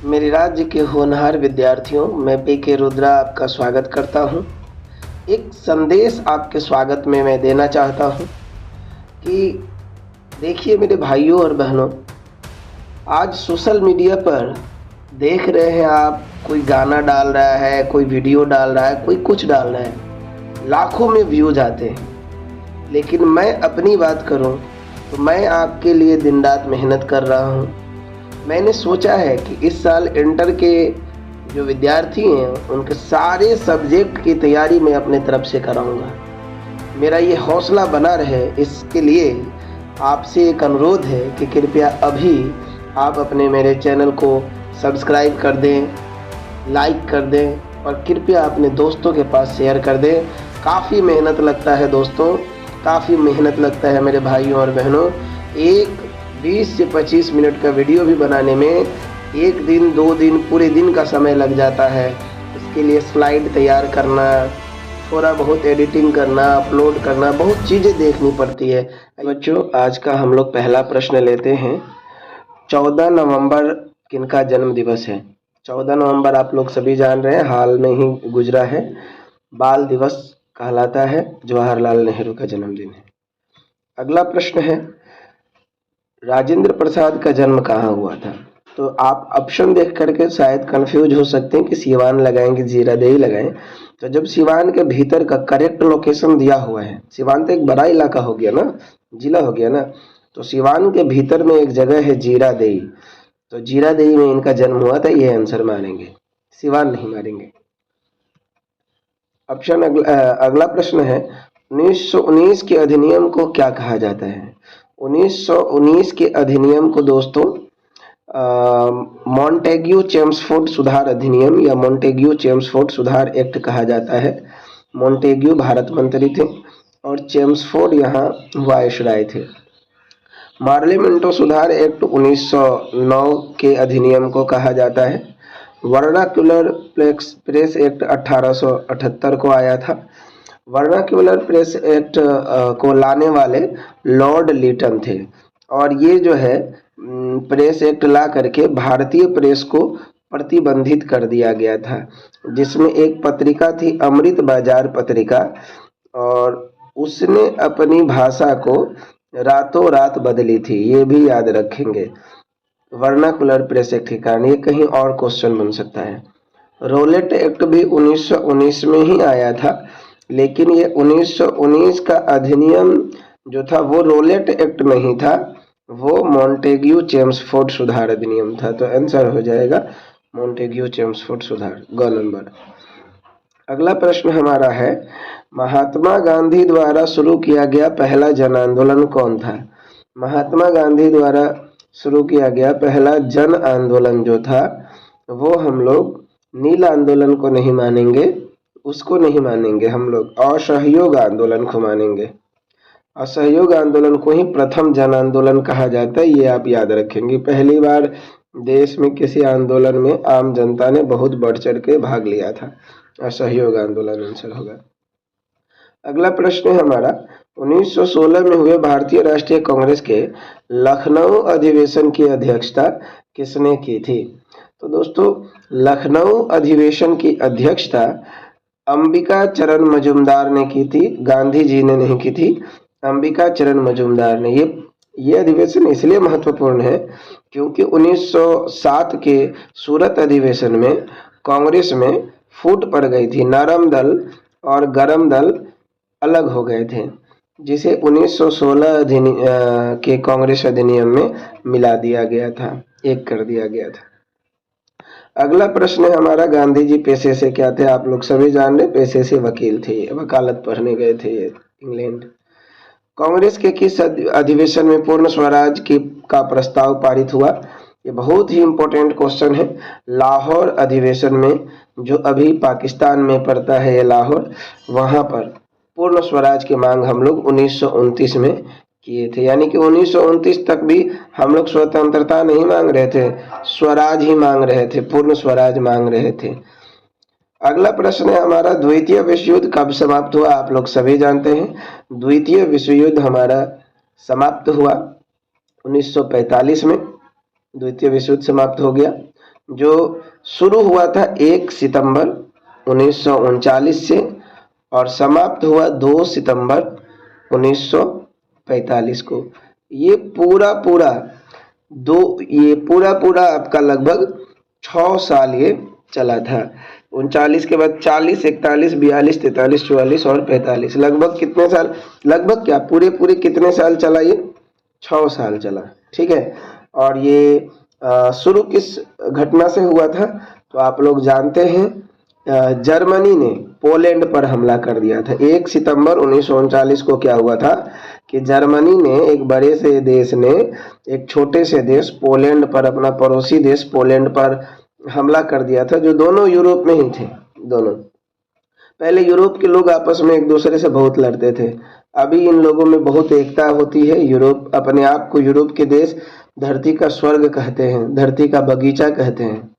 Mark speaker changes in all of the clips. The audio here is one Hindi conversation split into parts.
Speaker 1: मेरे राज्य के होनहार विद्यार्थियों, मैं पी.के. रुद्रा आपका स्वागत करता हूं। एक संदेश आपके स्वागत में मैं देना चाहता हूं कि देखिए मेरे भाइयों और बहनों, आज सोशल मीडिया पर देख रहे हैं आप, कोई गाना डाल रहा है, कोई वीडियो डाल रहा है, कोई कुछ डाल रहा है, लाखों में व्यूज आते हैं। लेकिन मैं अपनी बात करूं तो मैं आपके लिए दिन रात मेहनत कर रहा हूं। मैंने सोचा है कि इस साल इंटर के जो विद्यार्थी हैं उनके सारे सब्जेक्ट की तैयारी मैं अपने तरफ से कराऊंगा। मेरा ये हौसला बना रहे, इसके लिए आपसे एक अनुरोध है कि कृपया अभी आप अपने मेरे चैनल को सब्सक्राइब कर दें, लाइक कर दें और कृपया अपने दोस्तों के पास शेयर कर दें। काफ़ी मेहनत लगता है दोस्तों, काफ़ी मेहनत लगता है मेरे भाइयों और बहनों। एक 20 से 25 मिनट का वीडियो भी बनाने में एक दिन 2 दिन पूरे दिन का समय लग जाता है। इसके लिए स्लाइड तैयार करना, थोड़ा बहुत एडिटिंग करना, अपलोड करना, बहुत चीज़ें देखनी पड़ती है। बच्चों, आज का हम लोग पहला प्रश्न लेते हैं। 14 नवंबर किनका जन्म दिवस है? 14 नवंबर आप लोग सभी जान रहे हैं, हाल में ही गुजरा है। बाल दिवस कहलाता है, जवाहरलाल नेहरू का जन्मदिन है। अगला प्रश्न है, राजेंद्र प्रसाद का जन्म कहाँ हुआ था? तो आप ऑप्शन देख करके शायद कंफ्यूज हो सकते हैं कि सिवान लगाएं कि जीरादेई लगाएं। तो जब सिवान के भीतर का करेक्ट लोकेशन दिया हुआ है, सिवान तो एक बड़ा इलाका हो गया ना, जिला हो गया ना, तो सिवान के भीतर में एक जगह है जीरादेई, तो जीरादेई में इनका जन्म हुआ था, ये आंसर मानेंगे, सिवान नहीं मानेंगे। ऑप्शन अगला प्रश्न है, 1919 के अधिनियम को क्या कहा जाता है? 1919 के अधिनियम को दोस्तों मॉन्टेग्यू चेम्सफोर्ड सुधार अधिनियम या मॉन्टेग्यू चेम्सफोर्ड सुधार एक्ट कहा जाता है। मॉन्टेग्यू भारत मंत्री थे और चेम्सफोर्ड यहाँ वायसराय थे। पार्लियामेंटो सुधार एक्ट 1909 के अधिनियम को कहा जाता है। वर्नाक्युलर प्रेस एक्ट 1878 को आया था। वर्नाक्युलर प्रेस एक्ट को लाने वाले लॉर्ड लीटन थे और ये जो है प्रेस एक्ट ला करके भारतीय प्रेस को प्रतिबंधित कर दिया गया था, जिसमें एक पत्रिका थी अमृत बाजार पत्रिका, और उसने अपनी भाषा को रातों रात बदली थी, ये भी याद रखेंगे। वर्नाकुलर प्रेस एक्ट के कारण ये कहीं और क्वेश्चन बन सकता है। रोलेट एक्ट भी 1919 में ही आया था, लेकिन ये 1919 का अधिनियम जो था वो रोलेट एक्ट नहीं था, वो मॉन्टेग्यू चेम्सफोर्ड सुधार अधिनियम था। तो आंसर हो जाएगा मॉन्टेग्यू चेम्सफोर्ड सुधार, ग नंबर। अगला प्रश्न हमारा है, महात्मा गांधी द्वारा शुरू किया गया पहला जन आंदोलन कौन था? महात्मा गांधी द्वारा शुरू किया गया पहला जन आंदोलन जो था वो हम लोग नील आंदोलन को नहीं मानेंगे, उसको नहीं मानेंगे, हम लोग असहयोग आंदोलन को मानेंगे। असहयोग आंदोलन को ही प्रथम जन आंदोलन कहा जाता है, ये आप याद रखेंगे। पहली बार देश में किसी आंदोलन में आम जनता ने बहुत बढ़ चढ़ के भाग लिया था, असहयोग आंदोलन आंसर होगा। अगला प्रश्न है हमारा, 1916 में हुए भारतीय राष्ट्रीय कांग्रेस के लखनऊ अधिवेशन की अध्यक्षता किसने की थी? तो दोस्तों, लखनऊ अधिवेशन की अध्यक्षता अंबिका चरण मजूमदार ने की थी, गांधी जी ने नहीं की थी, अंबिका चरण मजूमदार ने। ये अधिवेशन इसलिए महत्वपूर्ण है क्योंकि 1907 के सूरत अधिवेशन में कांग्रेस में फूट पड़ गई थी, नरम दल और गरम दल अलग हो गए थे, जिसे 1916 के कांग्रेस अधिनियम में मिला दिया गया था, एक कर दिया गया था। अगला प्रश्न है हमारा, गांधी जी पेशे से क्या थे? आप लोग सभी जान रहे, पेशे से वकील थे, वकालत पढ़ने गए थे इंग्लैंड। कांग्रेस के किस अधिवेशन में पूर्ण स्वराज का प्रस्ताव पारित हुआ? ये बहुत ही इंपॉर्टेंट क्वेश्चन है। लाहौर अधिवेशन में, जो अभी पाकिस्तान में पड़ता है ये लाहौर, वहां पर पूर्ण स्वराज की मांग हम लोग 1929 में किए थे। यानी कि 1929 तक भी हम लोग स्वतंत्रता नहीं मांग रहे थे, स्वराज ही मांग रहे थे, पूर्ण स्वराज मांग रहे थे। अगला प्रश्न है हमारा, द्वितीय विश्व युद्ध कब समाप्त हुआ? आप लोग सभी जानते हैं द्वितीय विश्व युद्ध हमारा समाप्त हुआ 1945 में, द्वितीय विश्व युद्ध समाप्त हो गया। जो शुरू हुआ था 1 सितंबर 1939 से और समाप्त हुआ 2 सितंबर 1945 को। ये पूरा पूरा आपका लगभग 6 साल ये चला था। 39 के बाद 40, 41, 42, 43, 44 और 45, लगभग कितने साल, लगभग क्या पूरे कितने साल चला ये? 6 साल चला। ठीक है। और ये शुरू किस घटना से हुआ था? तो आप लोग जानते हैं, जर्मनी ने पोलैंड पर हमला कर दिया था। 1 सितंबर 1939 को क्या हुआ था कि जर्मनी ने, एक बड़े से देश ने एक छोटे से देश पोलैंड पर, अपना पड़ोसी देश पोलैंड पर हमला कर दिया था, जो दोनों यूरोप में ही थे। दोनों पहले यूरोप के लोग आपस में एक दूसरे से बहुत लड़ते थे। अभी इन लोगों में बहुत एकता होती है। यूरोप अपने आप को, यूरोप के देश धरती का स्वर्ग कहते हैं, धरती का बगीचा कहते हैं।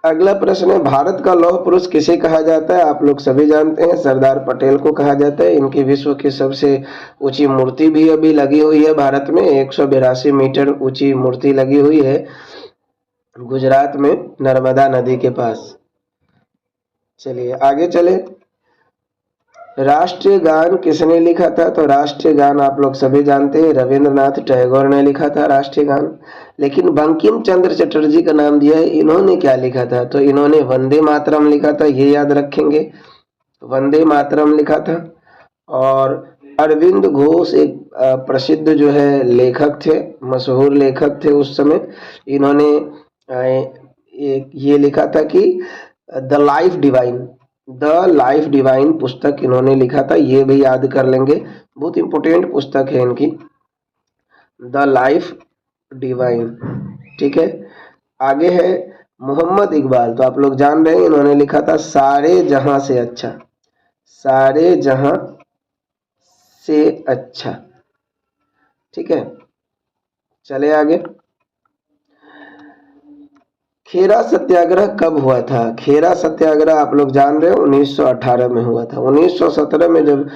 Speaker 1: अगला प्रश्न है, भारत का लौह पुरुष किसे कहा जाता है? आप लोग सभी जानते हैं, सरदार पटेल को कहा जाता है। इनकी विश्व की सबसे ऊंची मूर्ति भी अभी लगी हुई है भारत में। 182 मीटर ऊंची मूर्ति लगी हुई है गुजरात में, नर्मदा नदी के पास। चलिए आगे चले। राष्ट्रीय गान किसने लिखा था? तो राष्ट्रीय गान आप लोग सभी जानते हैं, रविंद्रनाथ टैगोर ने लिखा था राष्ट्रीय गान। लेकिन बंकिम चंद्र चटर्जी का नाम दिया है, इन्होंने क्या लिखा था? तो इन्होंने वंदे मातरम लिखा था, ये याद रखेंगे, वंदे मातरम लिखा था। और अरविंद घोष एक प्रसिद्ध जो है लेखक थे, मशहूर लेखक थे उस समय। इन्होंने ये लिखा था कि द लाइफ डिवाइन पुस्तक इन्होंने लिखा था, ये भी याद कर लेंगे, बहुत इंपॉर्टेंट पुस्तक है इनकी, द लाइफ डिवाइन। ठीक है। आगे है मोहम्मद इकबाल, तो आप लोग जान रहे हैं, इन्होंने लिखा था सारे जहां से अच्छा, सारे जहां से अच्छा। ठीक है। चले आगे। खेरा सत्याग्रह कब हुआ था? खेरा सत्याग्रह आप लोग जान रहे हो 1918 में हुआ था। 1917 में जब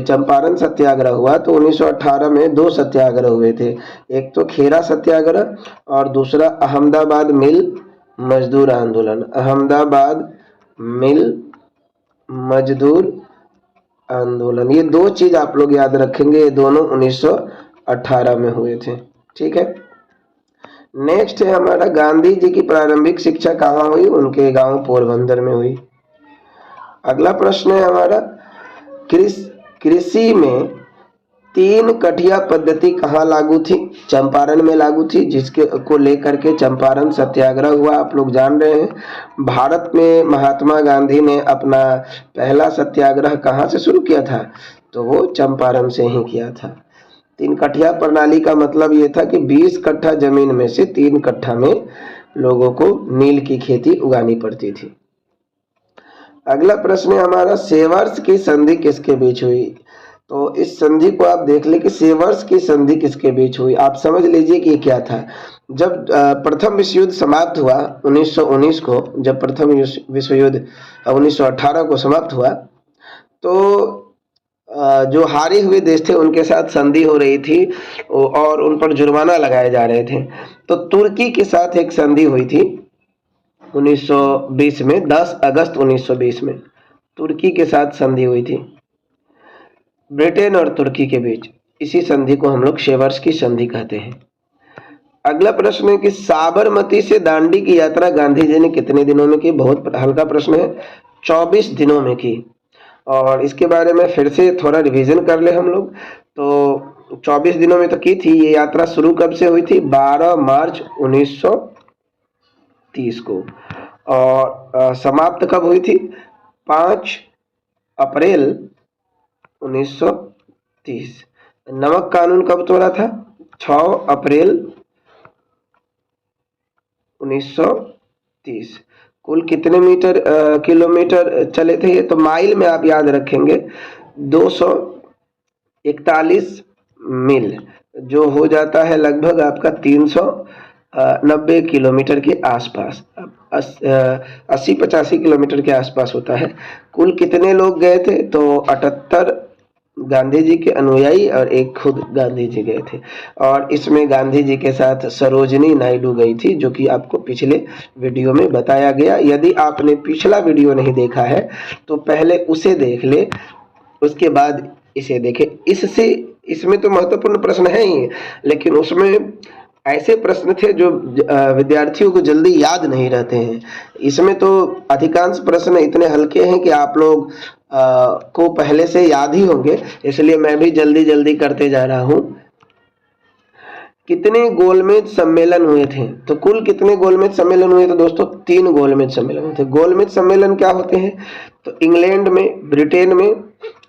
Speaker 1: चंपारण सत्याग्रह हुआ, तो 1918 में 2 सत्याग्रह हुए थे। एक तो खेरा सत्याग्रह और दूसरा अहमदाबाद मिल मजदूर आंदोलन। अहमदाबाद मिल मजदूर आंदोलन, ये 2 चीज आप लोग याद रखेंगे, ये दोनों 1918 में हुए थे। ठीक है। नेक्स्ट है हमारा, गांधी जी की प्रारंभिक शिक्षा कहाँ हुई? उनके गांव पोरबंदर में हुई। अगला प्रश्न है हमारा, कृषि में 3 कठिया पद्धति कहाँ लागू थी? चंपारण में लागू थी, जिसके को लेकर के चंपारण सत्याग्रह हुआ। आप लोग जान रहे हैं, भारत में महात्मा गांधी ने अपना पहला सत्याग्रह कहाँ से शुरू किया था? तो वो चंपारण से ही किया था। 3 कठिया प्रणाली का मतलब ये था कि 20 कट्ठा जमीन में से 3 कट्ठा में लोगों को नील की खेती उगानी पड़ती थी। अगला प्रश्न है हमारा, सेवर्स की संधि किसके बीच हुई? तो इस संधि को आप देख ले कि सेवर्स की संधि किसके बीच हुई। आप समझ लीजिए कि क्या था। जब प्रथम विश्व युद्ध समाप्त हुआ 1919 को, जब प्रथम विश्व युद्ध 1918 को समाप्त हुआ, तो जो हारे हुए देश थे उनके साथ संधि हो रही थी और उन पर जुर्माना लगाए जा रहे थे। तो तुर्की के साथ एक संधि हुई थी 1920 में, 10 अगस्त 1920 में तुर्की के साथ संधि हुई थी, ब्रिटेन और तुर्की के बीच। इसी संधि को हम लोग सेवर्स की संधि कहते हैं। अगला प्रश्न है कि साबरमती से दांडी की यात्रा गांधी जी ने कितने दिनों में की? बहुत हल्का प्रश्न है, 24 दिनों में की। और इसके बारे में फिर से थोड़ा रिवीजन कर ले हम लोग। तो 24 दिनों में तो की थी। ये यात्रा शुरू कब से हुई थी? 12 मार्च 1930 को। और समाप्त कब हुई थी? 5 अप्रैल 1930। नमक कानून कब तोड़ा था? 6 अप्रैल 1930। कुल कितने किलोमीटर चले थे ये? तो माइल में आप याद रखेंगे, 241 मील, जो हो जाता है लगभग आपका 390 किलोमीटर के आसपास, 80-85 किलोमीटर के आसपास होता है। कुल कितने लोग गए थे? तो 78 गांधी जी के अनुयायी और एक खुद गांधी जी गए थे। और इसमें गांधी जी के साथ सरोजनी नायडू गई थी, जो कि आपको पिछले वीडियो में बताया गया। यदि आपने पिछला वीडियो नहीं देखा है तो पहले उसे देख ले, उसके बाद इसे देखें। इससे इसमें तो महत्वपूर्ण प्रश्न है ही, लेकिन उसमें ऐसे प्रश्न थे जो विद्यार्थियों को जल्दी याद नहीं रहते हैं। इसमें तो अधिकांश प्रश्न इतने हल्के हैं कि आप लोग को पहले से याद ही होंगे, इसलिए मैं भी जल्दी जल्दी करते जा रहा हूँ। कितने गोलमेज सम्मेलन हुए थे? तो कुल कितने गोलमेज सम्मेलन हुए थे दोस्तों? 3 गोलमेज सम्मेलन हुए थे। गोलमेज सम्मेलन क्या होते हैं? तो इंग्लैंड में, ब्रिटेन में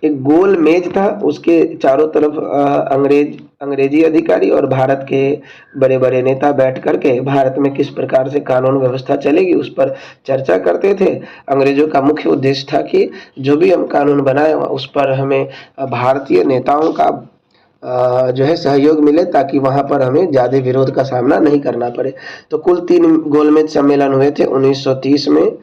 Speaker 1: एक गोल मेज था, उसके चारों तरफ अंग्रेजी अधिकारी और भारत के बड़े बड़े नेता बैठ करके भारत में किस प्रकार से कानून व्यवस्था चलेगी उस पर चर्चा करते थे। अंग्रेजों का मुख्य उद्देश्य था कि जो भी हम कानून बनाए उस पर हमें भारतीय नेताओं का जो है सहयोग मिले, ताकि वहां पर हमें ज्यादा विरोध का सामना नहीं करना पड़े। तो कुल 3 गोलमेज सम्मेलन हुए थे, 1930 में,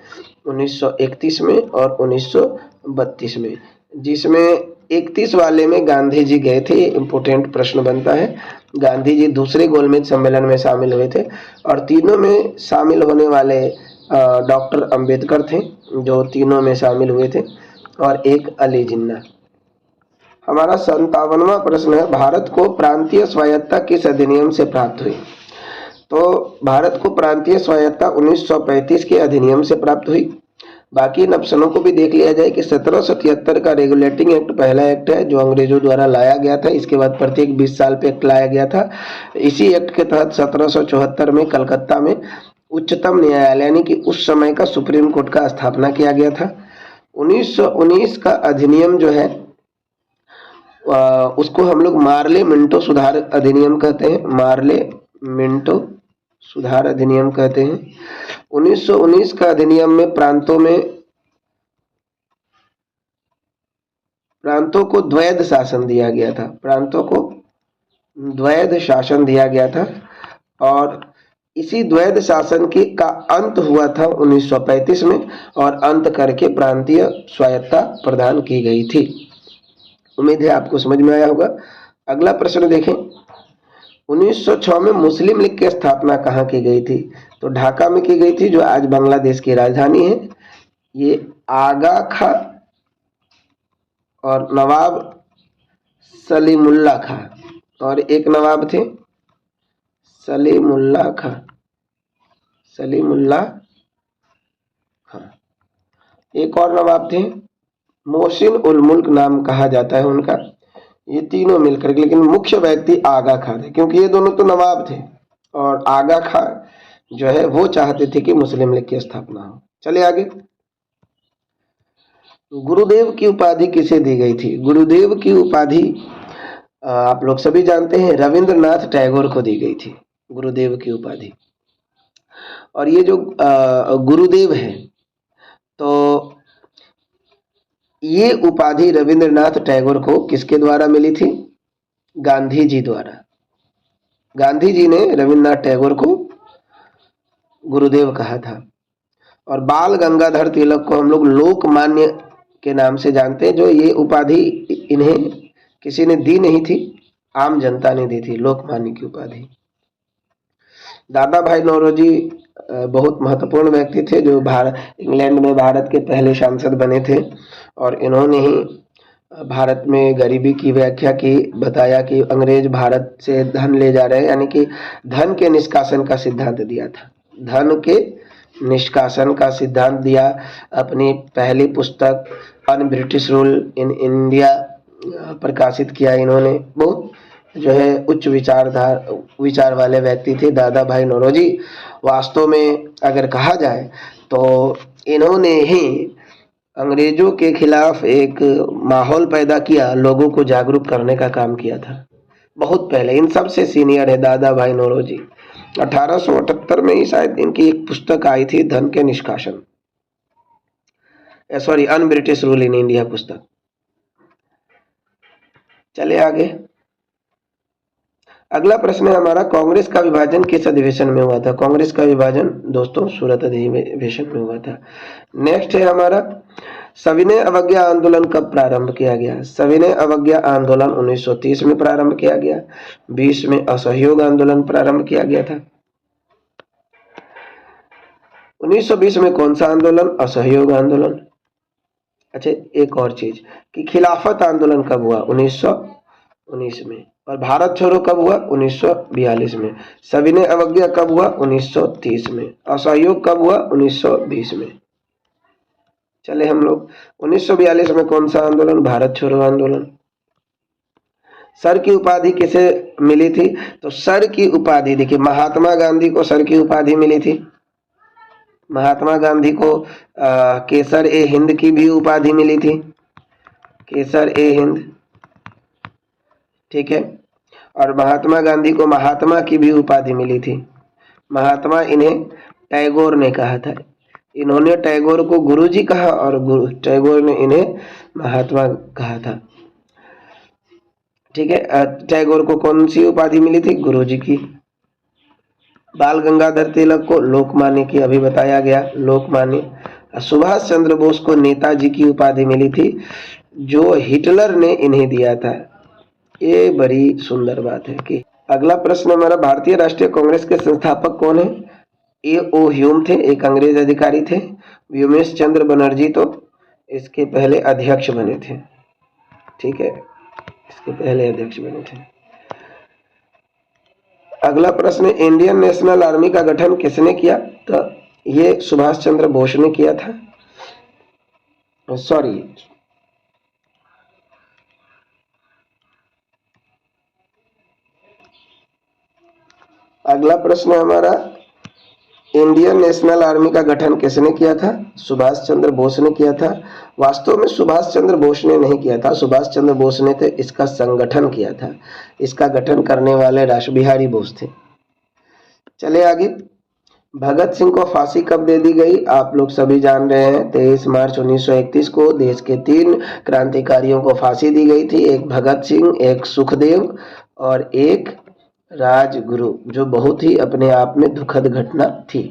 Speaker 1: 1931 में और 1932 में, जिसमें 31 वाले में गांधी जी गए थे। इम्पोर्टेंट प्रश्न बनता है, गांधी जी दूसरे गोलमेज सम्मेलन में शामिल हुए थे। और तीनों में शामिल होने वाले डॉक्टर अंबेडकर थे, जो तीनों में शामिल हुए थे, और एक अली जिन्ना। हमारा 57वां प्रश्न है, भारत को प्रांतीय स्वायत्तता किस अधिनियम से प्राप्त हुई? तो भारत को प्रांतीय स्वायत्तता 1935 के अधिनियम से प्राप्त हुई। बाकी इन ऑप्शनों को भी देख लिया जाए कि 1773 का रेगुलेटिंग एक्ट पहला एक्ट है जो अंग्रेजों द्वारा लाया गया था। इसके बाद प्रत्येक 20 साल पे एक्ट लाया गया था। इसी एक्ट के तहत 1774 में कलकत्ता में उच्चतम न्यायालय यानी कि उस समय का सुप्रीम कोर्ट का स्थापना किया गया था। 1919 का अधिनियम जो है उसको हम लोग मार्ले मिंटो सुधार अधिनियम कहते हैं, मार्ले मिंटो सुधार अधिनियम कहते हैं। 1919 का अधिनियम में प्रांतों को द्वैध शासन दिया गया था, प्रांतों को द्वैध शासन दिया गया था। और इसी द्वैध शासन का अंत हुआ था 1935 में, और अंत करके प्रांतीय स्वायत्तता प्रदान की गई थी। उम्मीद है आपको समझ में आया होगा। अगला प्रश्न देखें, 1906 में मुस्लिम लीग की स्थापना कहाँ की गई थी? तो ढाका में की गई थी, जो आज बांग्लादेश की राजधानी है। ये आगा खां और नवाब सलीमुल्लाह खां, और एक नवाब थे सलीमुल्लाह खां, एक और नवाब थे मोहसिन उल मुल्क नाम कहा जाता है उनका। ये तीनों मिलकर, लेकिन मुख्य व्यक्ति आगा खां थे, क्योंकि ये दोनों तो नवाब थे, और आगा खां जो है वो चाहते थे कि मुस्लिम लीग की स्थापना हो। चलिए आगे। गुरुदेव की उपाधि किसे दी गई थी? गुरुदेव की उपाधि आप लोग सभी जानते हैं, रविंद्रनाथ टैगोर को दी गई थी गुरुदेव की उपाधि। और ये जो गुरुदेव है, तो ये उपाधि रविंद्रनाथ टैगोर को किसके द्वारा मिली थी? गांधी जी द्वारा। गांधी जी ने रविंद्रनाथ टैगोर को गुरुदेव कहा था। और बाल गंगाधर तिलक को हम लोग लोकमान्य के नाम से जानते हैं, जो ये उपाधि इन्हें किसी ने दी नहीं थी, आम जनता ने दी थी लोकमान्य की उपाधि। दादा भाई नौरोजी बहुत महत्वपूर्ण व्यक्ति थे, जो इंग्लैंड में भारत के पहले सांसद बने थे, और इन्होंने ही भारत में गरीबी की व्याख्या की, बताया कि अंग्रेज भारत से धन ले जा रहे हैं, यानी कि धन के निष्कासन का सिद्धांत दिया था, धन के निष्कासन का सिद्धांत दिया। अपनी पहली पुस्तक un British rule in India प्रकाशित किया इन्होंने। बहुत जो है उच्च विचार वाले व्यक्ति थे दादा भाई नौरोजी। वास्तव में अगर कहा जाए तो इन्होंने ही अंग्रेजों के खिलाफ एक माहौल पैदा किया, लोगों को जागरूक करने का काम किया था बहुत पहले। इन सबसे सीनियर है दादा भाई नौरोजी। 1878 में ही शायद इनकी एक पुस्तक आई थी, धन के निष्कासन, sorry un British rule in India पुस्तक। चले आगे। अगला प्रश्न है हमारा, कांग्रेस का विभाजन किस अधिवेशन में हुआ था? कांग्रेस का विभाजन दोस्तों सूरत अधिवेशन में हुआ था। नेक्स्ट है हमारा, सविनय अवज्ञा आंदोलन कब प्रारंभ किया गया? सविनय अवज्ञा आंदोलन 1930 में प्रारंभ किया गया। 20 में असहयोग आंदोलन प्रारंभ किया गया था। 1920 में कौन सा आंदोलन? असहयोग आंदोलन। अच्छा, एक और चीज कि खिलाफत आंदोलन कब हुआ? 1919 में। और भारत छोड़ो कब हुआ? 1942 में। सविनय अवज्ञा कब हुआ? 1930 में। असहयोग कब हुआ? 1920 में। चले हम लोग 1942 में कौन सा आंदोलन? भारत छोड़ो आंदोलन। सर की उपाधि किसे मिली थी? तो सर की उपाधि देखिए, महात्मा गांधी को सर की उपाधि मिली थी। महात्मा गांधी को केसर ए हिंद की भी उपाधि मिली थी। केसर ए हिंद, ठीक है। और महात्मा गांधी को महात्मा की भी उपाधि मिली थी। महात्मा इन्हें टैगोर ने कहा था। इन्होंने टैगोर को गुरुजी कहा और टैगोर ने इन्हें महात्मा कहा था, ठीक है। टैगोर को कौन सी उपाधि मिली थी? गुरुजी की। बाल गंगाधर तिलक को लोकमान्य की अभी बताया गया, लोकमान्य। सुभाष चंद्र बोस को नेताजी की उपाधि मिली थी, जो हिटलर ने इन्हें दिया था। ये बड़ी सुंदर बात है। कि अगला प्रश्न हमारा, भारतीय राष्ट्रीय कांग्रेस के संस्थापक कौन है? ए.ओ. ह्यूम थे, एक अंग्रेज अधिकारी थे। व्योमेश चंद्र बनर्जी तो इसके पहले अध्यक्ष बने थे, ठीक है, इसके पहले अध्यक्ष बने थे। अगला प्रश्न, इंडियन नेशनल आर्मी का गठन किसने किया? तो ये सुभाष चंद्र बोस ने किया था। सॉरी, अगला प्रश्न हमारा, इंडियन नेशनल आर्मी का गठन किसने किया था? सुभाष चंद्र बोस ने किया था। वास्तव में सुभाष चंद्र बोस ने नहीं किया था, सुभाष चंद्र बोस ने तो इसका संगठन किया था। इसका गठन करने वाले रासबिहारी बोस थे। चले आगे, भगत सिंह को फांसी कब दे दी गई? आप लोग सभी जान रहे हैं, 23 मार्च 1931 को देश के 3 क्रांतिकारियों को फांसी दी गई थी। एक भगत सिंह, एक सुखदेव और एक राजगुरु, जो बहुत ही अपने आप में दुखद घटना थी।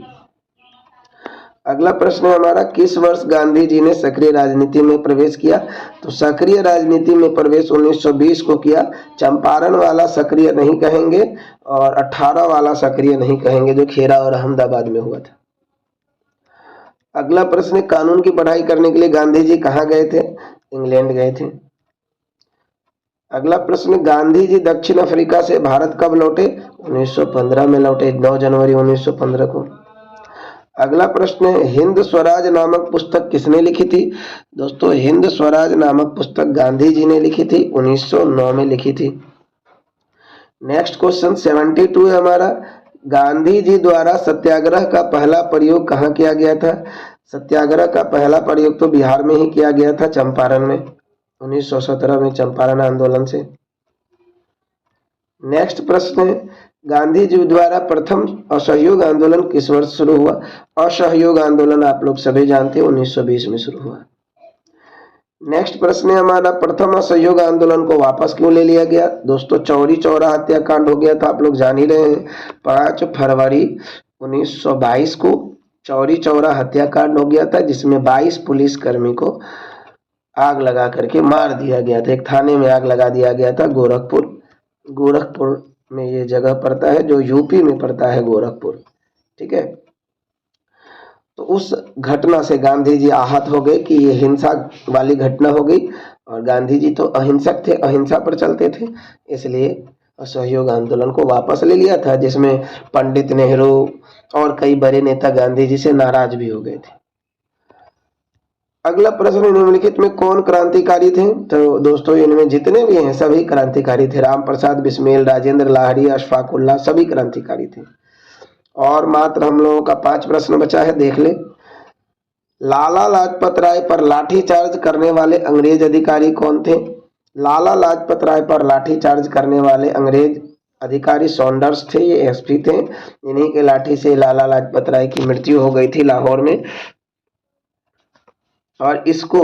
Speaker 1: अगला प्रश्न है हमारा, किस वर्ष गांधी जी ने सक्रिय राजनीति में प्रवेश किया? तो सक्रिय राजनीति में प्रवेश 1920 को किया। चंपारण वाला सक्रिय नहीं कहेंगे और 18 वाला सक्रिय नहीं कहेंगे, जो खेरा और अहमदाबाद में हुआ था। अगला प्रश्न, कानून की पढ़ाई करने के लिए गांधी जी कहाँ गए थे? इंग्लैंड गए थे। अगला प्रश्न, गांधी जी दक्षिण अफ्रीका से भारत कब लौटे? 1915 में लौटे, 9 जनवरी 1915 को। अगला प्रश्न है, हिंद स्वराज नामक पुस्तक किसने लिखी थी? दोस्तों, हिंद स्वराज नामक पुस्तक गांधी जी ने लिखी थी, 1909 में लिखी थी। नेक्स्ट क्वेश्चन 72 है हमारा, गांधी जी द्वारा सत्याग्रह का पहला प्रयोग कहाँ किया गया था? सत्याग्रह का पहला प्रयोग तो बिहार में ही किया गया था, चंपारण में, 1917 में चंपारण आंदोलन से। नेक्स्ट प्रश्न है, गांधी जी द्वारा प्रथम असहयोग आंदोलन किस वर्ष शुरू हुआ? असहयोग आंदोलन आप लोग सभी जानते हैं, 1920 में शुरू हुआ। नेक्स्ट प्रश्न है हमारा, प्रथम असहयोग आंदोलन को वापस क्यों ले लिया गया? दोस्तों, चौरी चौरा हत्याकांड हो गया था, आप लोग जान ही रहे हैं। 5 फरवरी 1922 को चौरी चौरा हत्याकांड हो गया था, जिसमें 22 पुलिसकर्मी को आग लगा करके मार दिया गया था। एक थाने में आग लगा दिया गया था, गोरखपुर में ये जगह पड़ता है, जो यूपी में पड़ता है, गोरखपुर, ठीक है। तो उस घटना से गांधी जी आहत हो गए कि ये हिंसा वाली घटना हो गई, और गांधी जी तो अहिंसक थे, अहिंसा पर चलते थे, इसलिए असहयोग आंदोलन को वापस ले लिया था, जिसमें पंडित नेहरू और कई बड़े नेता गांधी जी से नाराज भी हो गए थे। अगला प्रश्न, निम्नलिखित में कौन क्रांतिकारी थे? तो दोस्तों, इनमें जितने भी हैं सभी क्रांतिकारी थे। राम प्रसाद बिस्मिल, राजेंद्र लाहिड़ी, अशफाक उल्लाह, सभी क्रांतिकारी थे। और मात्र हम लोगों का 5 प्रश्न बचा है, देख ले। लाला लाजपत राय पर लाठीचार्ज करने वाले अंग्रेज अधिकारी कौन थे? लाला लाजपत राय पर लाठीचार्ज करने वाले अंग्रेज अधिकारी सॉन्डर्स थे, ये एसपी थे। इन्हीं के लाठी से लाला लाजपत राय की मृत्यु हो गई थी लाहौर में, और इसको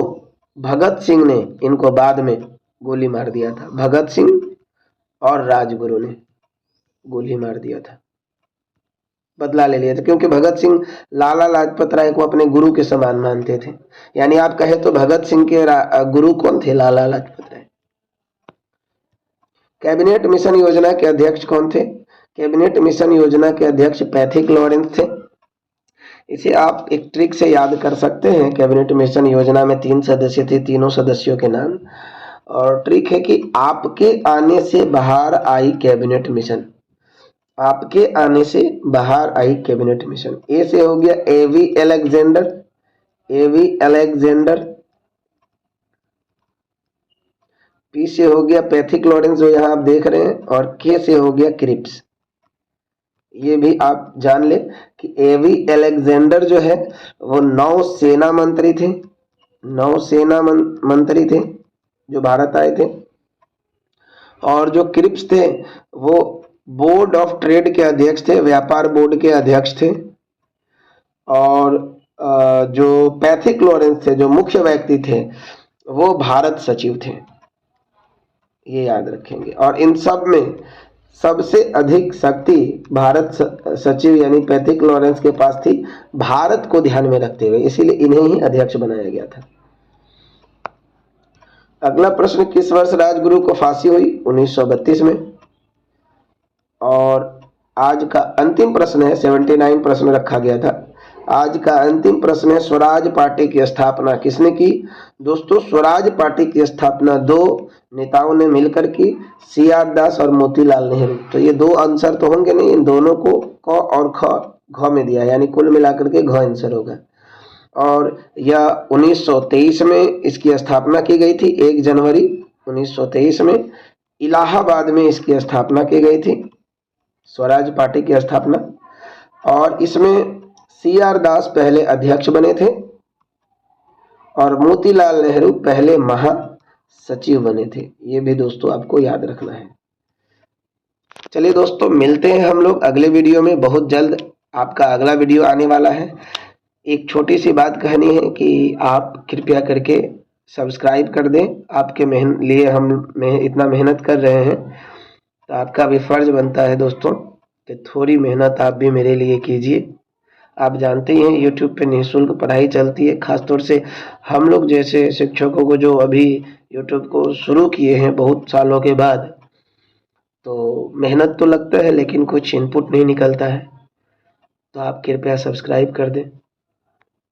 Speaker 1: भगत सिंह ने इनको बाद में गोली मार दिया था। भगत सिंह और राजगुरु ने गोली मार दिया था। बदला ले लिया था, क्योंकि भगत सिंह लाला लाजपत राय को अपने गुरु के समान मानते थे। यानी आप कहे तो भगत सिंह के गुरु कौन थे? लाला लाजपत राय। कैबिनेट मिशन योजना के अध्यक्ष कौन थे? कैबिनेट मिशन योजना के अध्यक्ष पैथिक लॉरेंस थे। इसे आप एक ट्रिक से याद कर सकते हैं। कैबिनेट मिशन योजना में 3 सदस्य थे, तीनों सदस्यों के नाम। और ट्रिक है कि आपके आने से बाहर आई कैबिनेट मिशन, आपके आने से बाहर आई कैबिनेट मिशन। ए से हो गया एवी अलेक्जेंडर, एवी अलेक्जेंडर। पी से हो गया पैथिक लॉरेंस जो यहाँ आप देख रहे हैं, और के से हो गया क्रिप्स। ये भी आप जान ले कि एवी अलेक्जेंडर जो है वो नौसेना मंत्री थे, नौसेना मंत्री थे जो भारत आए थे। और जो क्रिप्स थे वो बोर्ड ऑफ ट्रेड के अध्यक्ष थे, व्यापार बोर्ड के अध्यक्ष थे। और जो पैथिक लॉरेंस थे, जो मुख्य व्यक्ति थे, वो भारत सचिव थे। ये याद रखेंगे। और इन सब में सबसे अधिक शक्ति भारत सचिव यानी पैथिक लॉरेंस के पास थी, भारत को ध्यान में रखते हुए, इसीलिए इन्हें ही अध्यक्ष बनाया गया था। अगला प्रश्न, किस वर्ष राजगुरु को फांसी हुई? 1932 में। और आज का अंतिम प्रश्न है, 79 प्रश्न रखा गया था। आज का अंतिम प्रश्न है, स्वराज पार्टी की स्थापना किसने की? दोस्तों, स्वराज पार्टी की स्थापना 2 नेताओं ने मिलकर की, CR दास और मोतीलाल नेहरू। तो ये 2 आंसर तो होंगे नहीं, इन दोनों को क और घ में दिया, यानी कुल मिलाकर के घ आंसर होगा। और यह 1923 में इसकी स्थापना की गई थी। 1 जनवरी 1923 में इलाहाबाद में इसकी स्थापना की गई थी, स्वराज पार्टी की स्थापना। और इसमें CR दास पहले अध्यक्ष बने थे और मोतीलाल नेहरू पहले महासचिव बने थे। ये भी दोस्तों आपको याद रखना है। चलिए दोस्तों, मिलते हैं हम लोग अगले वीडियो में। बहुत जल्द आपका अगला वीडियो आने वाला है। एक छोटी सी बात कहनी है कि आप कृपया करके सब्सक्राइब कर दें। आपके लिए हम इतना मेहनत कर रहे हैं, तो आपका भी फर्ज बनता है दोस्तों कि थोड़ी मेहनत आप भी मेरे लिए कीजिए। आप जानते ही हैं YouTube पे निःशुल्क पढ़ाई चलती है, खासतौर से हम लोग जैसे शिक्षकों को जो अभी YouTube को शुरू किए हैं बहुत सालों के बाद, तो मेहनत तो लगता है लेकिन कुछ इनपुट नहीं निकलता है। तो आप कृपया सब्सक्राइब कर दें।